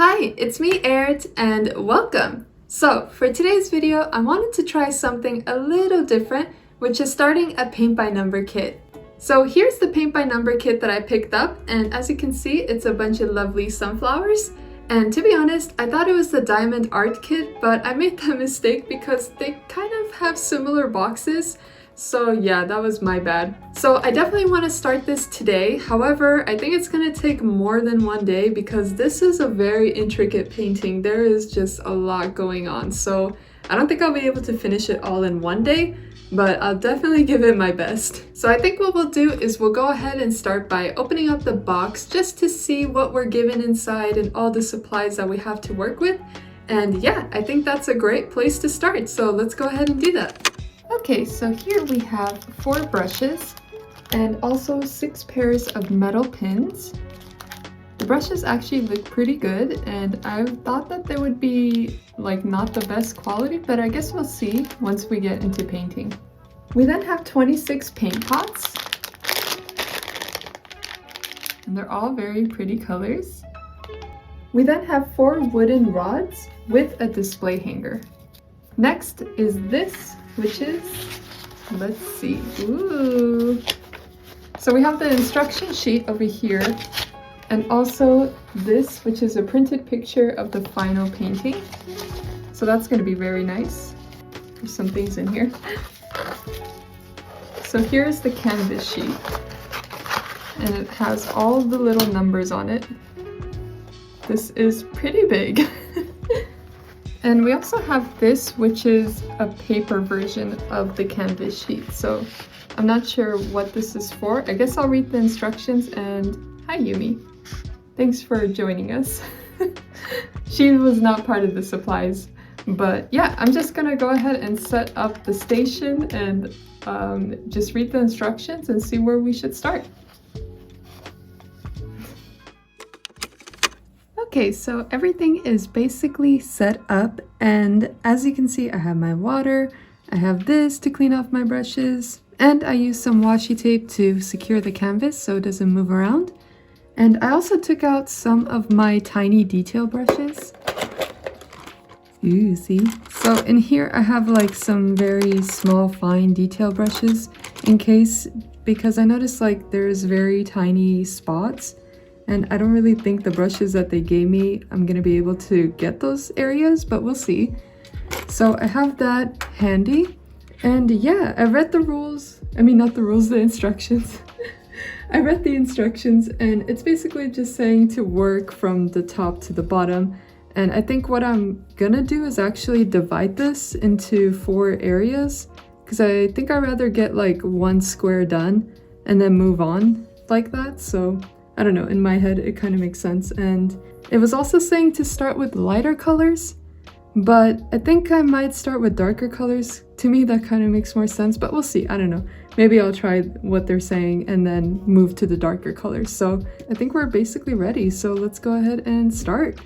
Hi, it's me, Ert, and welcome! So, for today's video, I wanted to try something a little different, which is starting a paint by number kit. So here's the paint by number kit that I picked up, and as you can see, it's a bunch of lovely sunflowers. And to be honest, I thought it was the diamond art kit, but I made that mistake because they kind of have similar boxes. So yeah, that was my bad. So I definitely want to start this today. However, I think it's going to take more than one day because this is a very intricate painting. There is just a lot going on. So I don't think I'll be able to finish it all in one day, but I'll definitely give it my best. So I think what we'll do is we'll go ahead and start by opening up the box just to see what we're given inside and all the supplies that we have to work with. And yeah, I think that's a great place to start. So let's go ahead and do that. Okay, so here we have 4 brushes and also 6 pairs of metal pins. The brushes actually look pretty good, and I thought that they would be like not the best quality, but I guess we'll see once we get into painting. We then have 26 paint pots, and they're all very pretty colors. We then have 4 wooden rods with a display hanger. Next is this, which is, let's see, ooh. So we have the instruction sheet over here, and also this, which is a printed picture of the final painting. So that's going to be very nice. There's some things in here. So here's the canvas sheet, and it has all the little numbers on it. This is pretty big. And we also have this, which is a paper version of the canvas sheet. So I'm not sure what this is for. I guess I'll read the instructions. And hi, Yumi. Thanks for joining us. She was not part of the supplies. But yeah, I'm just gonna go ahead and set up the station and just read the instructions and see where we should start. Okay, so everything is basically set up, and as you can see, I have my water, I have this to clean off my brushes, and I use some washi tape to secure the canvas so it doesn't move around. And I also took out some of my tiny detail brushes. Ooh, see? So in here I have like some very small fine detail brushes in case, because I noticed like there's very tiny spots. And I don't really think the brushes that they gave me, I'm gonna be able to get those areas, but we'll see. So I have that handy. And yeah, I read the rules. I mean, not the rules, the instructions. I read the instructions, and it's basically just saying to work from the top to the bottom. And I think what I'm gonna do is actually divide this into 4 areas, because I think I'd rather get like 1 square done and then move on like that. So I don't know, in my head it kind of makes sense. And it was also saying to start with lighter colors, but I think I might start with darker colors. To me that kind of makes more sense, but we'll see. I don't know. Maybe I'll try what they're saying and then move to the darker colors. So I think we're basically ready, so let's go ahead and start.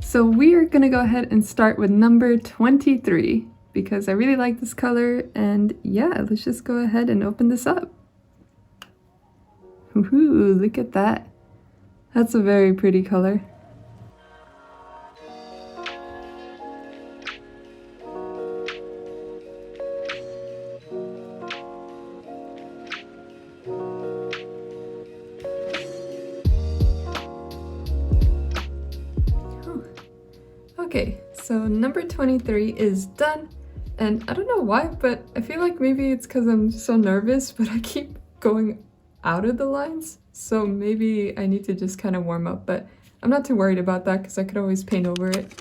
So we're gonna go ahead and start with number 23 because I really like this color, and yeah, let's just go ahead and open this up. Woohoo, look at that. That's a very pretty color. Okay, so number 23 is done, and I don't know why, but I feel like maybe it's because I'm so nervous, but I keep going out of the lines, so maybe I need to just kind of warm up, but I'm not too worried about that because I could always paint over it.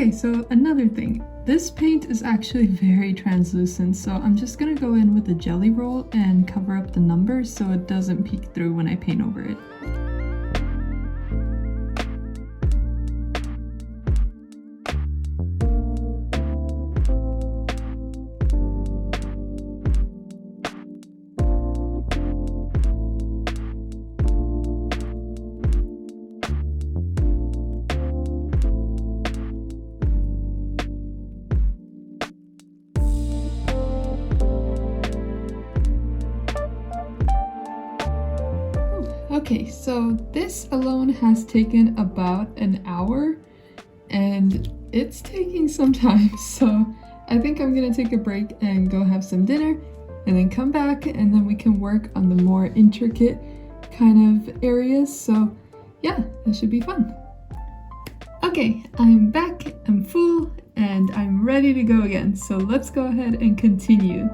Okay, so another thing. This paint is actually very translucent, so I'm just gonna go in with a jelly roll and cover up the numbers so it doesn't peek through when I paint over it. Okay, so this alone has taken about an hour and it's taking some time, so I think I'm gonna take a break and go have some dinner and then come back and then we can work on the more intricate kind of areas. So yeah, that should be fun. Okay, I'm back, I'm full, and I'm ready to go again. So let's go ahead and continue.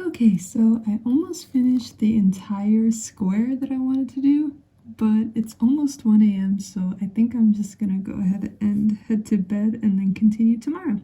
Okay, so I almost finished the entire square that I wanted to do, but it's almost 1 a.m., so I think I'm just gonna go ahead and head to bed and then continue tomorrow.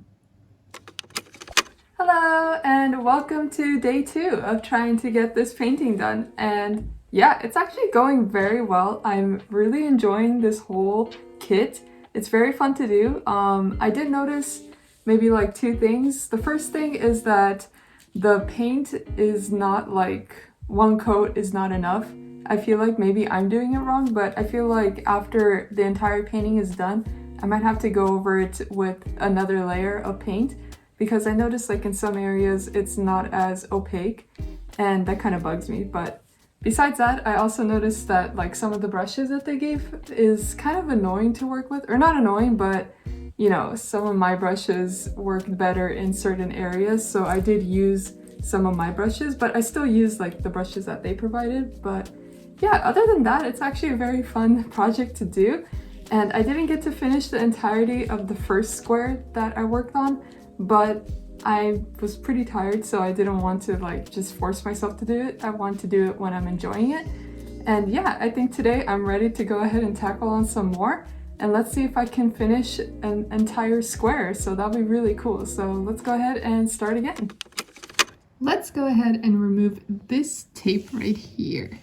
Hello, and welcome to day 2 of trying to get this painting done. And yeah, it's actually going very well. I'm really enjoying this whole kit. It's very fun to do. I did notice maybe like 2 things. The first thing is that the paint is not like, 1 coat is not enough. I feel like maybe I'm doing it wrong, but I feel like after the entire painting is done, I might have to go over it with another layer of paint, because I noticed like in some areas it's not as opaque and that kind of bugs me. But besides that, I also noticed that like some of the brushes that they gave is kind of annoying to work with, or not annoying, but you know, some of my brushes worked better in certain areas, so I did use some of my brushes, but I still use like the brushes that they provided. But yeah, other than that, it's actually a very fun project to do. And I didn't get to finish the entirety of the first square that I worked on, but I was pretty tired, so I didn't want to like just force myself to do it. I want to do it when I'm enjoying it. And yeah, I think today I'm ready to go ahead and tackle on some more. And let's see if I can finish an entire square, so that'll be really cool. So let's go ahead and start again. Let's go ahead and remove this tape right here.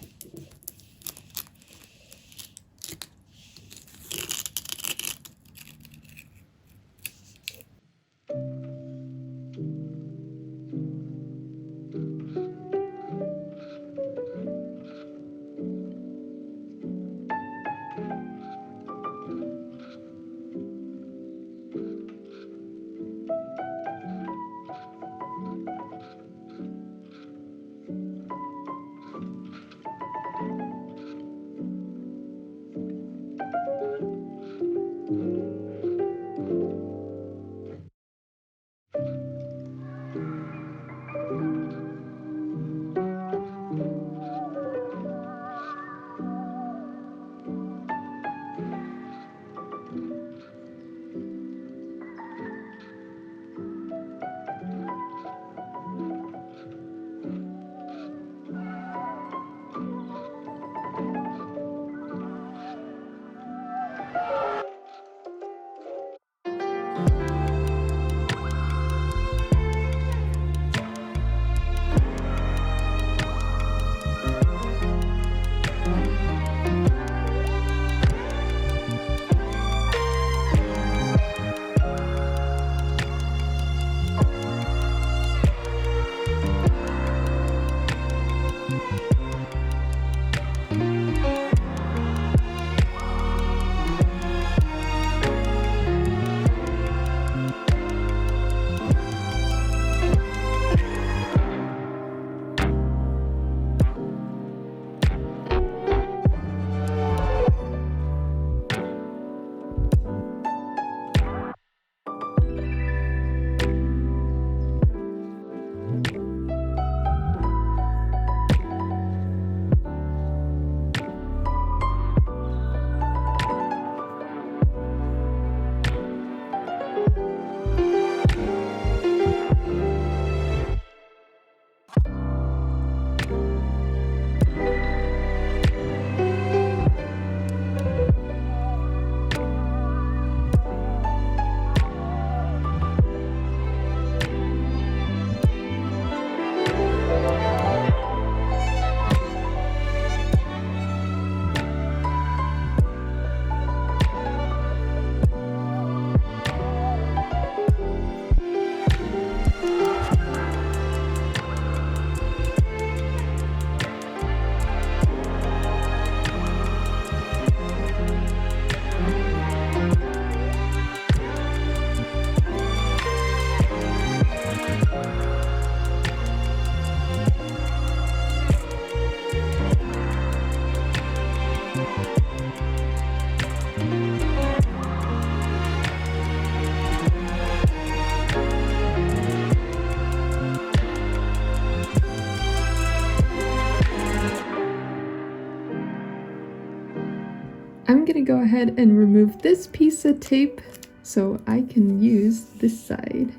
I'm gonna go ahead and remove this piece of tape so I can use this side.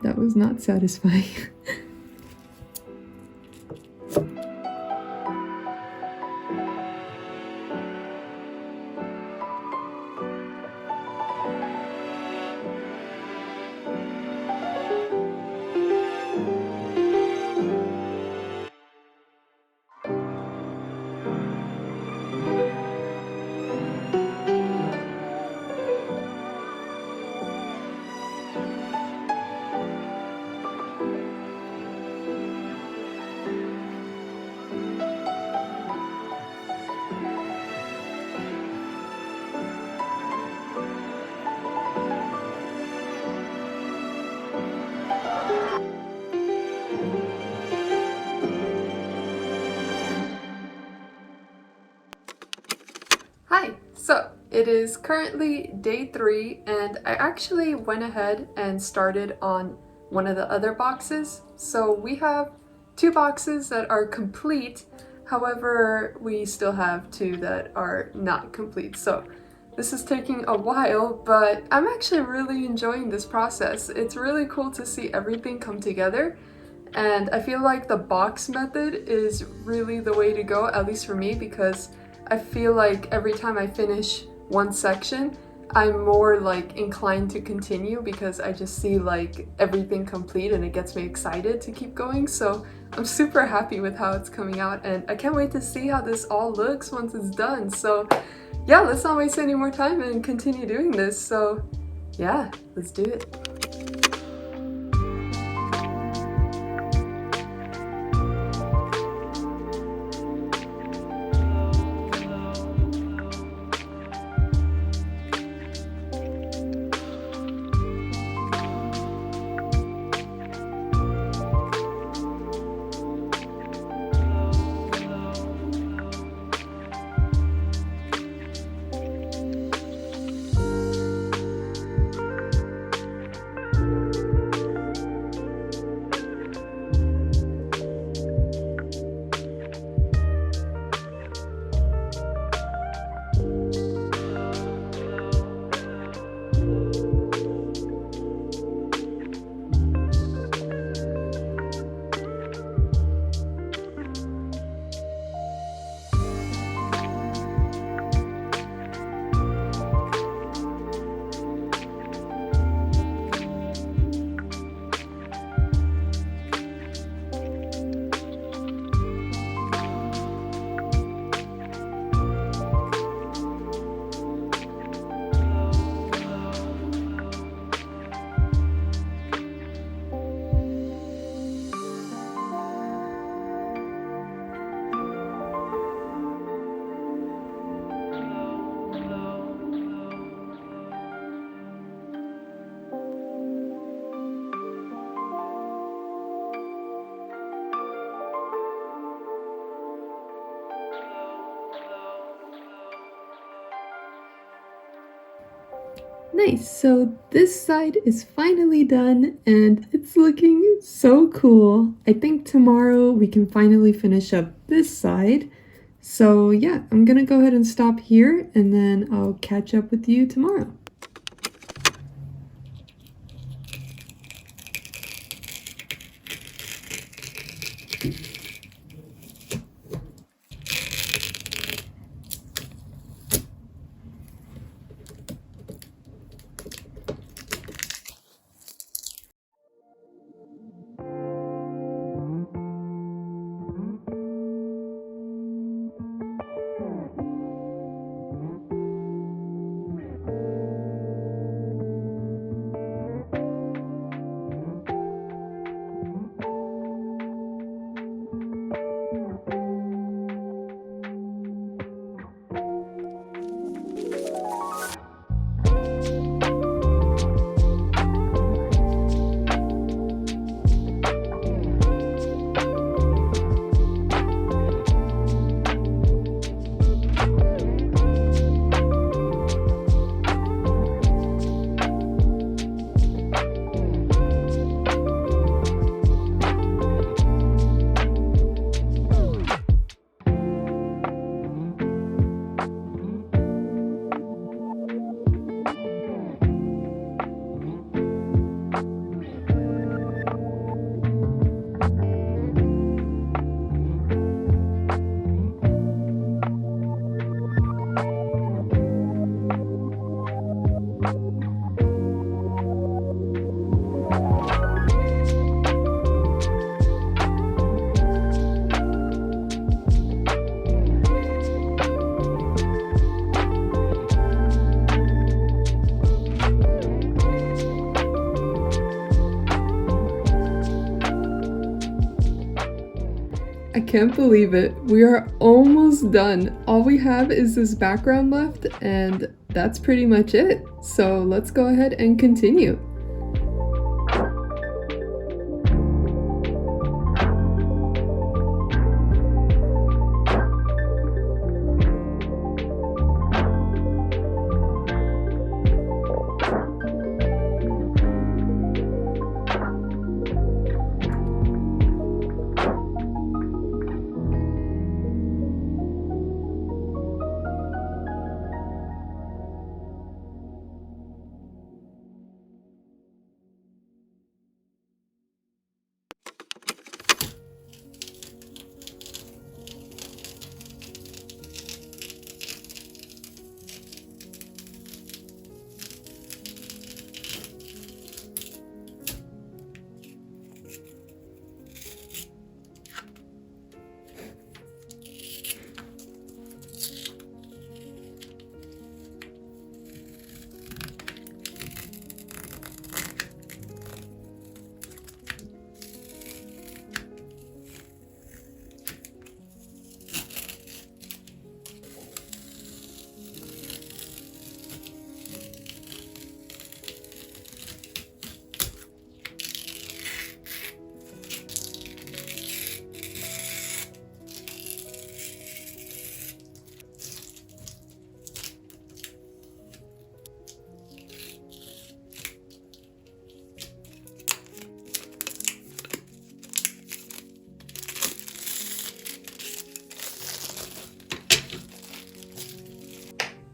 That was not satisfying. Hi! So, it is currently day 3 and I actually went ahead and started on one of the other boxes. So we have 2 boxes that are complete, however we still have 2 that are not complete. So this is taking a while, but I'm actually really enjoying this process. It's really cool to see everything come together. And I feel like the box method is really the way to go, at least for me, because I feel like every time I finish one section, I'm more like inclined to continue because I just see like everything complete and it gets me excited to keep going. So I'm super happy with how it's coming out and I can't wait to see how this all looks once it's done. So yeah, let's not waste any more time and continue doing this. So yeah, let's do it. Nice, so this side is finally done and it's looking so cool. I think tomorrow we can finally finish up this side. So yeah, I'm gonna go ahead and stop here and then I'll catch up with you tomorrow. I can't believe it. We are almost done. All we have is this background left, and that's pretty much it. So let's go ahead and continue.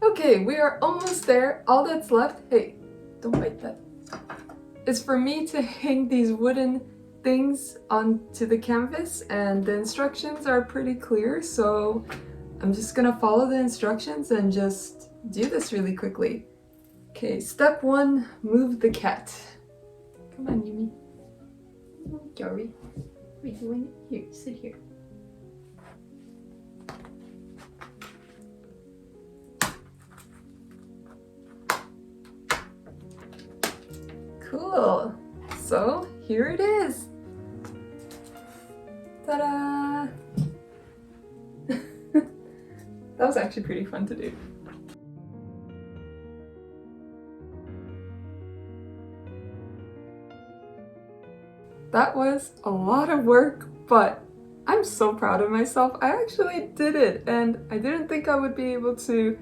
Okay, we are almost there. All that's left, hey, don't bite that, is for me to hang these wooden things onto the canvas, and the instructions are pretty clear, so I'm just gonna follow the instructions and just do this really quickly. Okay, step 1, move the cat. Come on, Yumi. Gary, what are you doing? Here, sit here. Cool. So here it is. Ta-da! That was actually pretty fun to do. That was a lot of work, but I'm so proud of myself. I actually did it, and I didn't think I would be able to,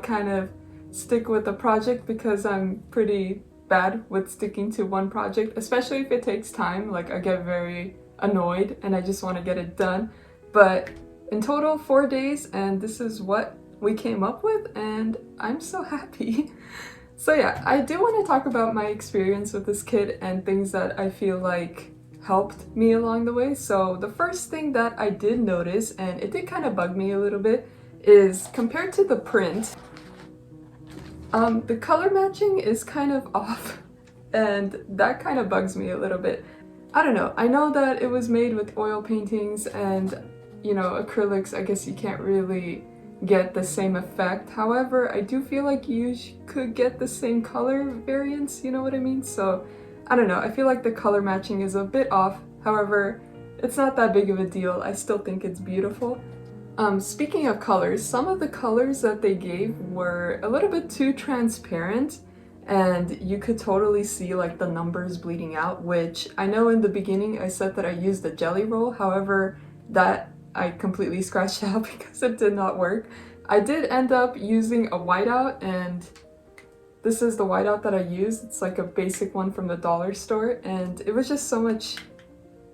kind of stick with a project because I'm pretty bad with sticking to one project, especially if it takes time. Like, I get very annoyed and I just want to get it done. But in total, 4 days, and this is what we came up with, and I'm so happy. So yeah, I do want to talk about my experience with this kit and things that I feel like helped me along the way. So the first thing that I did notice, and it did kind of bug me a little bit, is compared to the print, the color matching is kind of off, and that kind of bugs me a little bit. I don't know, I know that it was made with oil paintings and, you know, acrylics, I guess you can't really get the same effect. However, I do feel like you could get the same color variance, you know what I mean? So, I don't know, I feel like the color matching is a bit off. However, it's not that big of a deal. I still think it's beautiful. Speaking of colors, some of the colors that they gave were a little bit too transparent, and you could totally see like the numbers bleeding out, which I know in the beginning I said that I used the jelly roll. However, that I completely scratched out because it did not work. I did end up using a whiteout, and this is the whiteout that I used. It's like a basic one from the dollar store, and it was just so much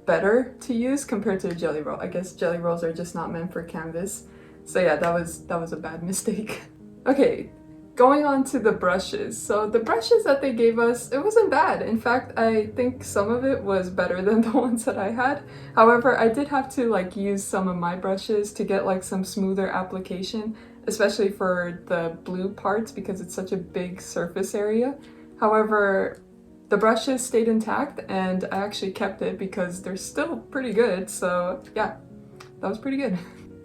better to use compared to a jelly roll. I guess jelly rolls are just not meant for canvas. So yeah, that was a bad mistake. Okay, going on to the brushes. So the brushes that they gave us, it wasn't bad. In fact, I think some of it was better than the ones that I had. However, I did have to like use some of my brushes to get like some smoother application, especially for the blue parts because it's such a big surface area. However, the brushes stayed intact, and I actually kept it because they're still pretty good, so yeah, that was pretty good.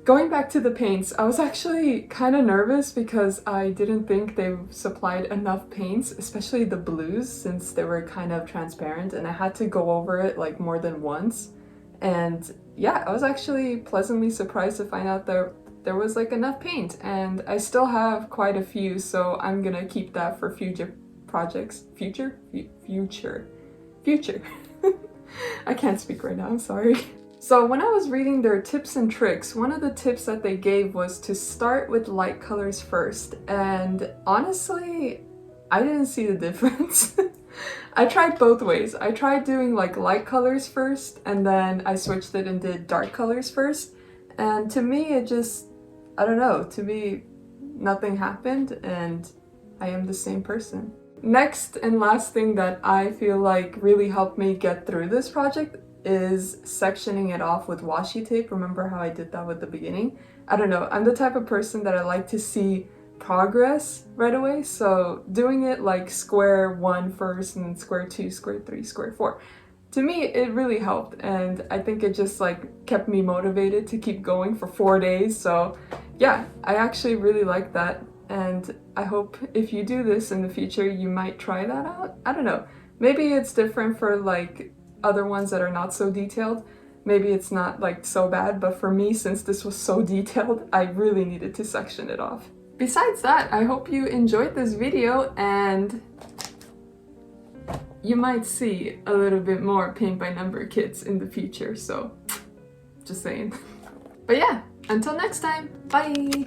Going back to the paints, I was actually kind of nervous because I didn't think they supplied enough paints, especially the blues, since they were kind of transparent, and I had to go over it like more than once. And yeah, I was actually pleasantly surprised to find out that there was like enough paint, and I still have quite a few, so I'm gonna keep that for future projects. Future. I can't speak right now, I'm sorry. So when I was reading their tips and tricks, one of the tips that they gave was to start with light colors first, and honestly, I didn't see the difference. I tried both ways. I tried doing like light colors first, and then I switched it and did dark colors first, and to me it just, I don't know, to me nothing happened, and I am the same person. Next and last thing that I feel like really helped me get through this project is sectioning it off with washi tape. Remember how I did that with the beginning? I don't know, I'm the type of person that I like to see progress right away, so doing it like square 1 first and then square 2, square 3, square 4. To me, it really helped, and I think it just like kept me motivated to keep going for 4 days, so yeah, I actually really like that. And I hope if you do this in the future, you might try that out. I don't know. Maybe it's different for like other ones that are not so detailed. Maybe it's not like so bad, but for me, since this was so detailed, I really needed to section it off. Besides that, I hope you enjoyed this video, and you might see a little bit more paint by number kits in the future, so just saying. But yeah, until next time, bye!